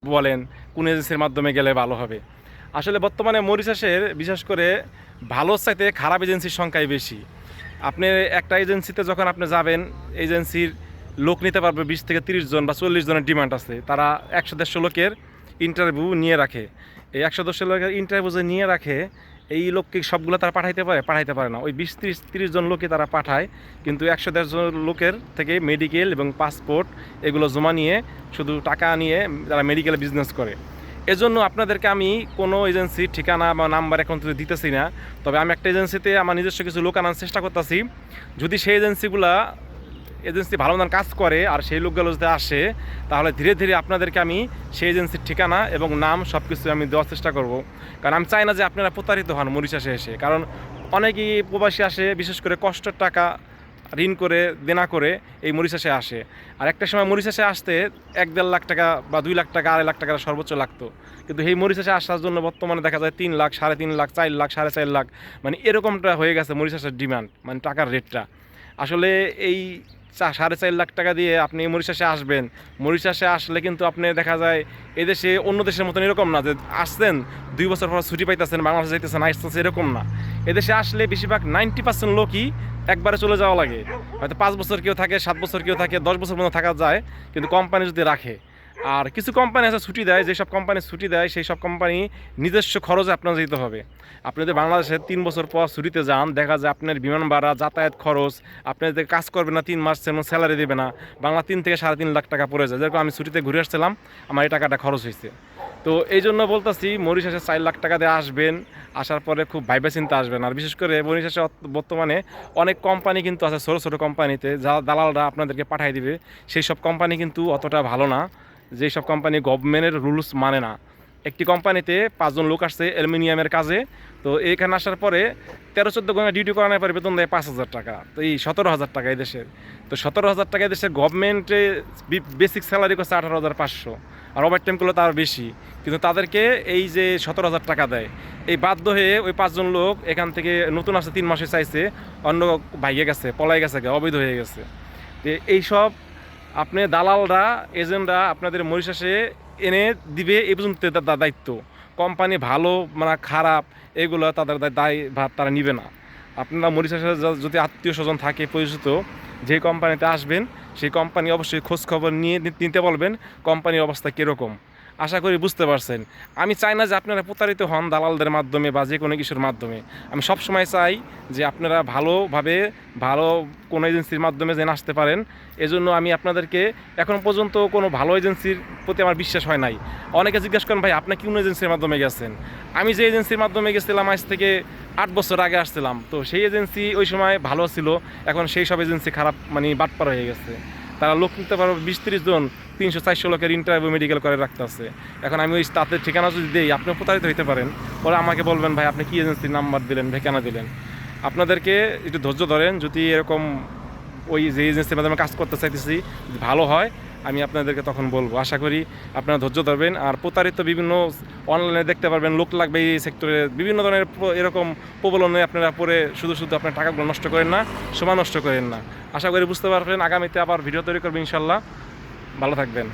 বলেন কোন এজেন্সির মাধ্যমে গেলে ভালো হবে? আসলে বর্তমানে মরিচ চাষের বিশেষ করে ভালোর চাইতে খারাপ এজেন্সির সংখ্যাই বেশি। আপনি একটা এজেন্সিতে যখন আপনি যাবেন, এজেন্সির লোক নিতে পারবে 20 থেকে 30 জন বা 40 জনের ডিমান্ড আছে। তারা 100-150 লোকের ইন্টারভিউ নিয়ে রাখে। এই 100-150 লোকের ইন্টারভিউ যে নিয়ে রাখে, এই লোককে সবগুলো তারা পাঠাইতে পারে? পাঠাইতে পারে না। ওই 20-30 জন লোককে তারা পাঠায়, কিন্তু 100-150 জন লোকের থেকে মেডিকেল এবং পাসপোর্ট এগুলো জমা নিয়ে শুধু টাকা নিয়ে তারা মেডিকেলে বিজনেস করে। এজন্য আপনাদেরকে আমি কোনো এজেন্সির ঠিকানা বা নাম্বার এখন তো দিতেছি না। তবে আমি একটা এজেন্সিতে আমার নিজস্ব কিছু লোক আনার চেষ্টা করতেছি। যদি সেই এজেন্সি ভালো মতন কাজ করে আর সেই লোকগুলো যদি আসে, তাহলে ধীরে ধীরে আপনাদেরকে আমি সেই এজেন্সির ঠিকানা এবং নাম সব কিছু আমি দেওয়ার চেষ্টা করব। কারণ আমি চাই না যে আপনারা প্রতারিত হন মরিচ চাষে এসে। কারণ অনেকেই প্রবাসী আসে বিশেষ করে কষ্টের টাকা ঋণ করে দেনা করে এই মরিচ চাষে আসে। আর একটা সময় মরিচ চাষে আসতে 1-1.5 লাখ টাকা বা 2 লাখ টাকা 2.5 লাখ টাকা সর্বোচ্চ লাগতো। কিন্তু এই মরিচ চাষে আসার জন্য বর্তমানে দেখা যায় 3 লাখ, 3.5 লাখ, 4 লাখ, 4.5 লাখ, মানে এরকমটা হয়ে গেছে মরিচ চাষের ডিমান্ড, মানে টাকার রেটটা। আসলে এই 4.5 লাখ টাকা দিয়ে আপনি মরিচ চাষে আসবেন। মরিচ চাষে আসলে কিন্তু আপনি দেখা যায় এদেশে অন্য দেশের মতন এরকম না যে আসছেন 2 বছর পর ছুটি পাইতেছেন, বাংলাদেশে যাইতেছেন, আসতেছে, এরকম না। এদেশে আসলে বেশিরভাগ 90% লোকই একবারে চলে যাওয়া লাগে। হয়তো 5 বছর কেউ থাকে, 7 বছর কেউ থাকে, 10 বছর পর্যন্ত থাকা যায়, কিন্তু কোম্পানি যদি রাখে। আর কিছু কোম্পানি আছে ছুটি দেয়, যেসব কোম্পানি ছুটি দেয় সেই সব কোম্পানি নিজস্ব খরচে আপনার যেতে হবে। আপনি যদি বাংলাদেশে 3 বছর পর ছুটিতে যান, দেখা যায় আপনার বিমান ভাড়া, যাতায়াত খরচ, আপনি যদি কাজ করবেন না 3 মাস যেমন স্যালারি দেবে না, বাংলা 3 থেকে 3.5 লাখ টাকা পড়ে যায়। যেরকম আমি ছুটিতে ঘুরে আসছিলাম, আমার এই টাকাটা খরচ হয়েছে। তো এই জন্য বলতেছি মরিশাসে 4 লাখ টাকা দিয়ে আসবেন, আসার পরে খুব ভাইবে চিন্তা আসবেন। আর বিশেষ করে মরিশাসে বর্তমানে অনেক কোম্পানি কিন্তু আছে, ছোটো ছোটো কোম্পানিতে যা দালালরা আপনাদেরকে পাঠিয়ে দিবে, সেই সব কোম্পানি কিন্তু অতটা ভালো না। যেই সব কোম্পানি গভর্নমেন্টের রুলস মানে না। একটি কোম্পানিতে 5 জন লোক আসছে অ্যালুমিনিয়ামের কাজে। তো এখানে আসার পরে 13-14 ঘন্টা ডিউটি করানোর পরে বেতন দেয় 5,000 টাকা। তো এই 17,000 টাকা এদেশের। তো 17,000 টাকা এদেশের গভর্নমেন্টে বেসিক স্যালারি করছে 18,500, আর ওভার টাইম করলে তার বেশি। কিন্তু তাদেরকে এই যে 17,000 টাকা দেয়, এই বাধ্য হয়ে ওই 5 জন লোক এখান থেকে নতুন আসছে 3 মাসে চাইছে, অন্য ভাইয়ে গেছে, পলাই গেছে, অবৈধ হয়ে গেছে। তো এইসব আপনি দালালরা, এজেন্টরা আপনাদের মরিশাসে এনে দিবে, এই পর্যন্ত দায়িত্ব। কোম্পানি ভালো মানে খারাপ এগুলো তাদের দায় ভার তারা নিবে না। আপনারা মরিশাসে যদি আত্মীয় স্বজন থাকে পরিচিত, যে কোম্পানিতে আসবেন সেই কোম্পানি অবশ্যই খোঁজখবর নিয়ে নিতে বলবেন কোম্পানির অবস্থা কীরকম। আশা করি বুঝতে পারছেন। আমি চাই না যে আপনারা প্রতারিত হন দালালদের মাধ্যমে বা যে কোনো কিছুর মাধ্যমে। আমি সবসময় চাই যে আপনারা ভালোভাবে ভালো কোনো এজেন্সির মাধ্যমে যেন আসতে পারেন। এজন্য আমি আপনাদেরকে এখন পর্যন্ত কোনো ভালো এজেন্সির প্রতি আমার বিশ্বাস হয় নাই। অনেকে জিজ্ঞেস করেন, ভাই আপনি কোন এজেন্সির মাধ্যমে গেছেন? আমি যে এজেন্সির মাধ্যমে গেছিলাম আজ থেকে 8 বছর আগে আসছিলাম, তো সেই এজেন্সি ওই সময় ভালো ছিল, এখন সেই সব এজেন্সি খারাপ, মানে বাটপার হয়ে গেছে। তারা লোক নিতে পারবে 20-30 জন, 300-400 লোকের ইন্টারভিউ মেডিকেল করে রাখতে আছে। এখন আমি ওই তাদের ঠিকানা যদি দিই, আপনিও প্রতারিত হইতে পারেন। পরে আমাকে বলবেন, ভাই আপনি কী এজেন্সির নাম্বার দিলেন, ঠিকানা দিলেন। আপনাদেরকে একটু ধৈর্য ধরেন। যদি এরকম ওই যে এজেন্সির মাধ্যমে কাজ করতে চাইতেছি যদি ভালো হয়, আমি আপনাদেরকে তখন বলবো। আশা করি আপনারা ধৈর্য ধরবেন। আর প্রতারিত বিভিন্ন অনলাইনে দেখতে পারবেন, লোক লাগবে এই সেক্টরে, বিভিন্ন ধরনের এরকম প্রবলনে আপনারা পরে শুধু শুধু আপনার টাকাগুলো নষ্ট করেন না, সময় নষ্ট করেন না। আশা করি বুঝতে পারবেন। আগামীতে আবার ভিডিও তৈরি করবেন ইনশাল্লাহ। ভালো থাকবেন।